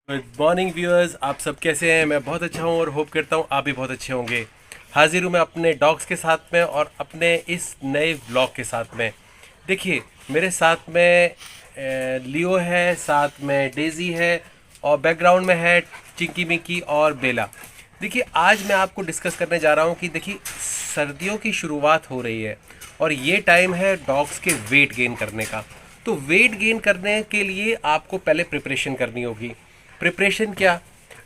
Good morning viewers, आप सब कैसे हैं। मैं बहुत अच्छा हूं और होप करता हूं आप भी बहुत अच्छे होंगे। हाजिर हूं मैं अपने डॉग्स के साथ में और अपने इस नए व्लॉग के साथ में। देखिए, मेरे साथ में लियो है, साथ में डेज़ी है और बैकग्राउंड में है चिंकी मिंकी और बेला। देखिए, आज मैं आपको डिस्कस करने जा रहा हूं कि देखिए, सर्दियों की शुरुआत हो रही है और ये टाइम है डॉग्स के वेट गेन करने का। तो वेट गेन करने के लिए आपको पहले प्रिपरेशन करनी होगी। प्रिपरेशन क्या?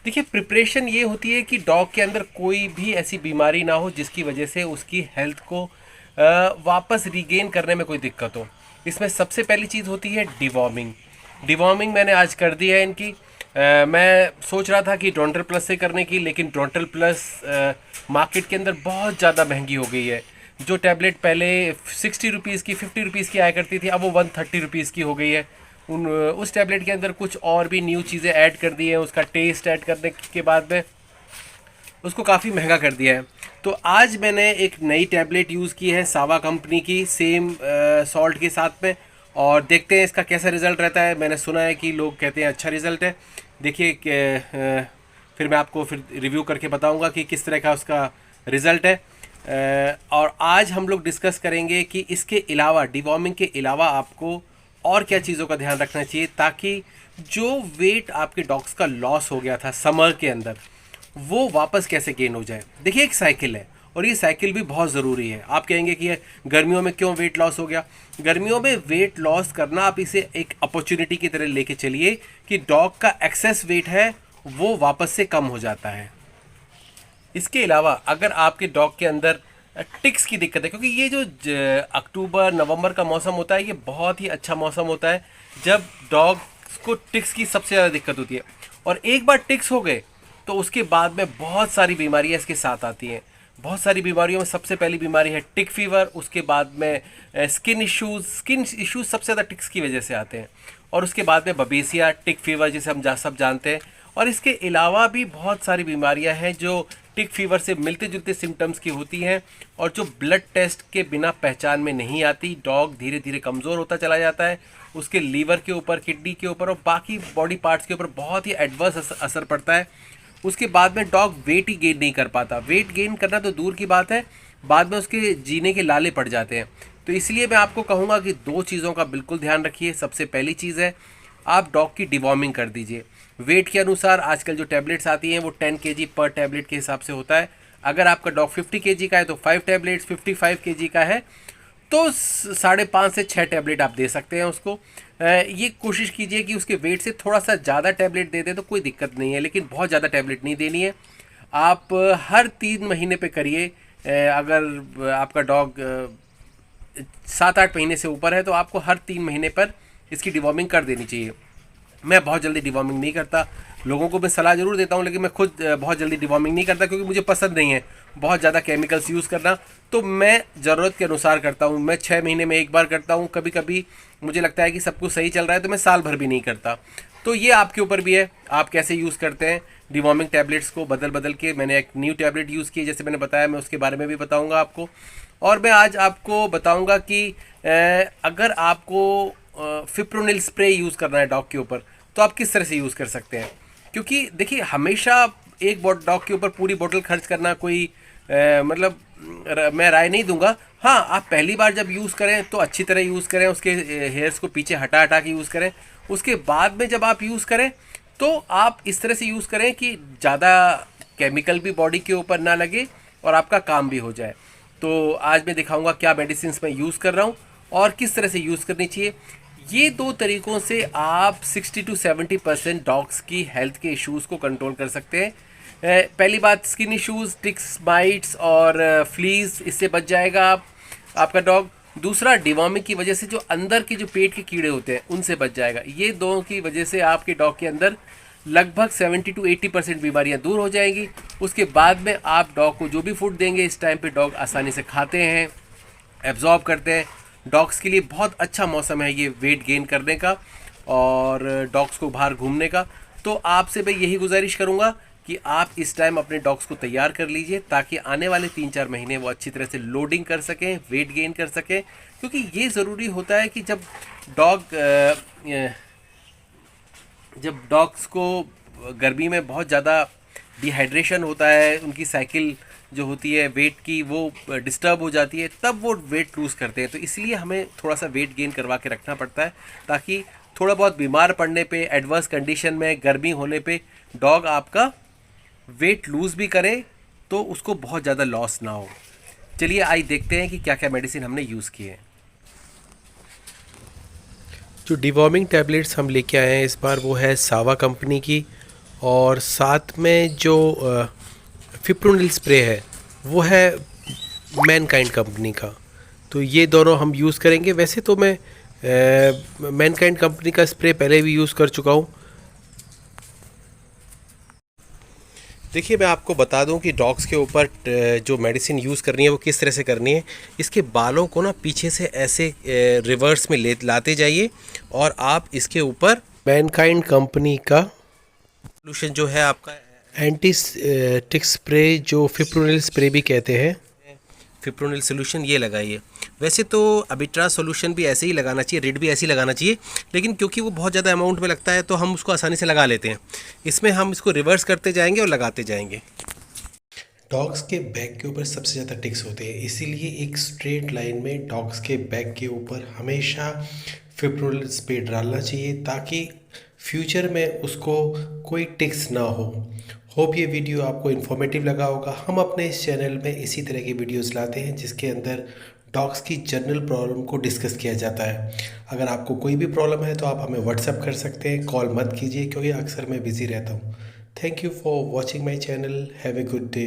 देखिए, प्रिपरेशन ये होती है कि डॉग के अंदर कोई भी ऐसी बीमारी ना हो जिसकी वजह से उसकी हेल्थ को वापस रिगेन करने में कोई दिक्कत हो। इसमें सबसे पहली चीज़ होती है डिवॉर्मिंग। डिवॉर्मिंग मैंने आज कर दी है इनकी। मैं सोच रहा था कि डोंटल प्लस से करने की, लेकिन डोंटल प्लस मार्केट के अंदर बहुत ज़्यादा महंगी हो गई है। जो टैबलेट पहले 60 रुपीज़ की 50 रुपीज़ की आया करती थी, अब वो 130 रुपीज़ की हो गई है। उस टैबलेट के अंदर कुछ और भी न्यू चीज़ें ऐड कर दी हैं, उसका टेस्ट ऐड करने के बाद में उसको काफ़ी महंगा कर दिया है। तो आज मैंने एक नई टैबलेट यूज़ की है सावा कंपनी की, सेम सॉल्ट के साथ में, और देखते हैं इसका कैसा रिज़ल्ट रहता है। मैंने सुना है कि लोग कहते हैं अच्छा रिज़ल्ट है। देखिए फिर मैं आपको फिर रिव्यू करके बताऊंगा कि किस तरह का उसका रिज़ल्ट है। और आज हम लोग डिस्कस करेंगे कि इसके अलावा, डिवॉर्मिंग के अलावा, आपको और क्या चीज़ों का ध्यान रखना चाहिए ताकि जो वेट आपके डॉग्स का लॉस हो गया था समर के अंदर, वो वापस कैसे गेन हो जाए। देखिए, एक साइकिल है और ये साइकिल भी बहुत ज़रूरी है। आप कहेंगे कि ये गर्मियों में क्यों वेट लॉस हो गया। गर्मियों में वेट लॉस करना, आप इसे एक अपॉर्चुनिटी की तरह लेके चलिए कि डॉग का एक्सेस वेट है वो वापस से कम हो जाता है। इसके अलावा अगर आपके डॉग के अंदर टिक्स की दिक्कत है, क्योंकि ये जो अक्टूबर नवंबर का मौसम होता है, ये बहुत ही अच्छा मौसम होता है जब डॉग्स को टिक्स की सबसे ज़्यादा दिक्कत होती है। और एक बार टिक्स हो गए तो उसके बाद में बहुत सारी बीमारियां इसके साथ आती हैं। बहुत सारी बीमारियों में सबसे पहली बीमारी है टिक फीवर, उसके बाद में स्किन इश्यूज सबसे ज़्यादा टिक्स की वजह से आते हैं, और उसके बाद में बबेसिया, टिक फीवर जिसे हम सब जानते हैं। और इसके अलावा भी बहुत सारी बीमारियां हैं जो टिक फीवर से मिलते जुलते सिम्टम्स की होती हैं और जो ब्लड टेस्ट के बिना पहचान में नहीं आती। डॉग धीरे धीरे कमज़ोर होता चला जाता है, उसके लीवर के ऊपर, किडनी के ऊपर और बाकी बॉडी पार्ट्स के ऊपर बहुत ही एडवर्स असर पड़ता है। उसके बाद में डॉग वेट ही गेन नहीं कर पाता। वेट गेन करना तो दूर की बात है, बाद में उसके जीने के लाले पड़ जाते हैं। तो इसलिए मैं आपको कहूँगा कि दो चीज़ों का बिल्कुल ध्यान रखिए। सबसे पहली चीज़ है, आप डॉग की डिवॉर्मिंग कर दीजिए। वेट के अनुसार आजकल जो टैबलेट्स आती हैं वो 10 kg पर टैबलेट के हिसाब से होता है। अगर आपका डॉग 50 kg का है तो 5 टैबलेट्स, 55 kg का है तो 5.5 से 6 टैबलेट आप दे सकते हैं उसको। ये कोशिश कीजिए कि उसके वेट से थोड़ा सा ज़्यादा टैबलेट दे दें तो कोई दिक्कत नहीं है, लेकिन बहुत ज़्यादा टैबलेट नहीं देनी है। आप हर 3 महीने पे करिए। अगर आपका डॉग 7-8 महीने से ऊपर है तो आपको हर 3 महीने पर इसकी डिवॉर्मिंग कर देनी चाहिए। मैं बहुत जल्दी डिवॉर्मिंग नहीं करता, लोगों को मैं सलाह ज़रूर देता हूँ, लेकिन मैं खुद बहुत जल्दी डिवॉर्मिंग नहीं करता क्योंकि मुझे पसंद नहीं है बहुत ज़्यादा केमिकल्स यूज़ करना। तो मैं ज़रूरत के अनुसार करता हूँ। मैं 6 महीने में एक बार करता हूँ, कभी कभी मुझे लगता है कि सब कुछ सही चल रहा है तो मैं साल भर भी नहीं करता। तो ये आपके ऊपर भी है, आप कैसे यूज़ करते हैं डिवॉर्मिंग टैबलेट्स को बदल बदल के। मैंने एक न्यू टैबलेट यूज़ की, जैसे मैंने बताया, मैं उसके बारे में भी बताऊँगा आपको। और मैं आज आपको बताऊँगा कि अगर आपको फिप्रोनिल स्प्रे यूज़ करना है डॉग के ऊपर तो आप किस तरह से यूज़ कर सकते हैं। क्योंकि देखिए, हमेशा एक डॉग के ऊपर पूरी बोतल खर्च करना कोई मतलब मैं राय नहीं दूंगा। हाँ, आप पहली बार जब यूज़ करें तो अच्छी तरह यूज़ करें, उसके हेयर्स को पीछे हटा हटा के यूज़ करें। उसके बाद में जब आप यूज़ करें तो आप इस तरह से यूज़ करें कि ज़्यादा केमिकल भी बॉडी के ऊपर ना लगे और आपका काम भी हो जाए। तो आज मैं दिखाऊंगा क्या मेडिसिन मैं यूज़ कर रहा हूँ और किस तरह से यूज़ करनी चाहिए। ये दो तरीक़ों से आप 60 to 70% डॉग्स की हेल्थ के इश्यूज़ को कंट्रोल कर सकते हैं। पहली बात, स्किन इश्यूज़, टिक्स, बाइट्स और फ्लीज, इससे बच जाएगा आपका डॉग। दूसरा, डिवॉर्मिंग की वजह से जो अंदर के जो पेट के कीड़े होते हैं उनसे बच जाएगा। ये दोनों की वजह से आपके डॉग के अंदर लगभग 70 to 80% बीमारियां दूर हो जाएंगी। उसके बाद में आप डॉग को जो भी फूड देंगे, इस टाइम पे डॉग आसानी से खाते हैं, एब्जॉर्ब करते हैं। डॉग्स के लिए बहुत अच्छा मौसम है ये वेट गेन करने का और डॉग्स को बाहर घूमने का। तो आपसे मैं यही गुजारिश करूँगा कि आप इस टाइम अपने डॉग्स को तैयार कर लीजिए ताकि आने वाले 3-4 महीने वो अच्छी तरह से लोडिंग कर सकें, वेट गेन कर सकें। क्योंकि ये ज़रूरी होता है कि जब डॉग्स को गर्मी में बहुत ज़्यादा डिहाइड्रेशन होता है, उनकी साइकिल जो होती है वेट की वो डिस्टर्ब हो जाती है, तब वो वेट लूज़ करते हैं। तो इसलिए हमें थोड़ा सा वेट गेन करवा के रखना पड़ता है, ताकि थोड़ा बहुत बीमार पड़ने पे, एडवर्स कंडीशन में, गर्मी होने पे डॉग आपका वेट लूज़ भी करे तो उसको बहुत ज़्यादा लॉस ना हो। चलिए आज देखते हैं कि क्या क्या मेडिसिन हमने यूज़ किए हैं। जो डिवॉर्मिंग टैबलेट्स हम लेके आए हैं इस बार वो है सावा कंपनी की, और साथ में जो फिप्रोनिल स्प्रे है वो है मैनकाइंड कंपनी का। तो ये दोनों हम यूज़ करेंगे। वैसे तो मैं मैनकाइंड कंपनी का स्प्रे पहले भी यूज़ कर चुका हूँ। देखिए मैं आपको बता दूं कि डॉग्स के ऊपर जो मेडिसिन यूज़ करनी है वो किस तरह से करनी है। इसके बालों को ना पीछे से ऐसे रिवर्स में लाते जाइए, और आप इसके ऊपर मैनकाइंड कंपनी का सोल्यूशन जो है आपका एंटी टिक स्प्रे, जो फिप्रोनिल स्प्रे भी कहते हैं, फिप्रोनिल सोल्यूशन, ये लगाइए। वैसे तो अबिट्रा सोल्यूशन भी ऐसे ही लगाना चाहिए, रिड भी ऐसे ही लगाना चाहिए, लेकिन क्योंकि वो बहुत ज़्यादा अमाउंट में लगता है तो हम उसको आसानी से लगा लेते हैं। इसमें हम इसको रिवर्स करते जाएंगे और लगाते जाएंगे। डॉग्स के बैक के ऊपर सबसे ज़्यादा टिक्स होते हैं, इसीलिए एक स्ट्रेट लाइन में डॉग्स के बैक के ऊपर हमेशा फिप्रोनिल स्प्रे डालना चाहिए, ताकि फ्यूचर में उसको कोई टिक्स ना हो। होप ये वीडियो आपको इन्फॉर्मेटिव लगा होगा। हम अपने इस चैनल में इसी तरह की वीडियोस लाते हैं जिसके अंदर डॉग्स की जनरल प्रॉब्लम को डिस्कस किया जाता है। अगर आपको कोई भी प्रॉब्लम है तो आप हमें व्हाट्सएप कर सकते हैं, कॉल मत कीजिए क्योंकि अक्सर मैं बिज़ी रहता हूँ। Thank you for watching my channel. Have a good day.